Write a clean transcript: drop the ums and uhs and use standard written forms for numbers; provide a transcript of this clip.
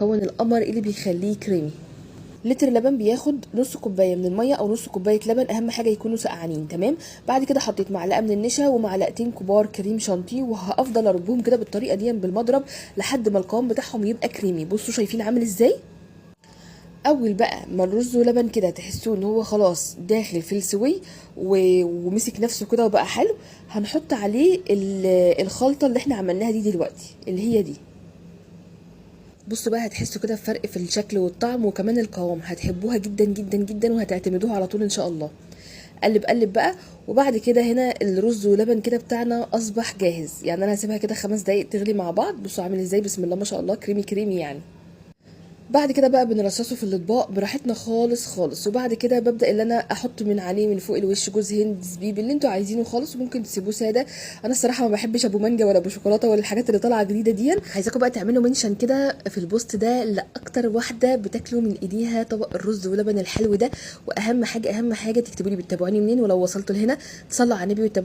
مكون القمر اللي بيخليه كريمي. لتر لبن بياخد نص كوبايه من الميه او نص كوبايه لبن، اهم حاجه يكونوا سقعانين. تمام. بعد كده حطيت معلقه من النشا ومعلقتين كبار كريم شانتيه، وهفضل اربهم كده بالطريقه دي بالمضرب لحد ما القوام بتاعهم يبقى كريمي. بصوا شايفين عامل ازاي؟ اول بقى ما الرز ولبن كده تحسوه ان هو خلاص داخل في السوي ومسك نفسه كده وبقى حلو، هنحط عليه الخلطه اللي احنا عملناها دي دلوقتي اللي هي دي. بصوا بقى هتحسوا كده بفرق في الشكل والطعم وكمان القوام، هتحبوها جدا جدا جدا وهتعتمدوها على طول ان شاء الله. قلب قلب بقى. وبعد كده هنا الرز ولبن كده بتاعنا اصبح جاهز، يعني انا هسيبها كده 5 دقايق تغلي مع بعض. بصوا عامل ازاي، بسم الله ما شاء الله، كريمي كريمي يعني. بعد كده بقى بنرصصه في الاطباق براحتنا خالص خالص، وبعد كده ببدا ان انا احط من عليه من فوق الوش جوز هند، زبيب، اللي انتوا عايزينه خالص، وممكن تسيبوه ساده. انا الصراحه ما بحبش ابو مانجا ولا ابو شوكولاته ولا الحاجات اللي طالعه جديده دي. عايزاكم بقى تعملوا منشن كده في البوست ده لاكتر واحده بتاكلوا من ايديها طبق الرز ولبن الحلو ده. واهم حاجه اهم حاجه تكتبوا لي بتتابعوني منين، ولو وصلتوا لهنا تصلوا على النبي وتتابعوني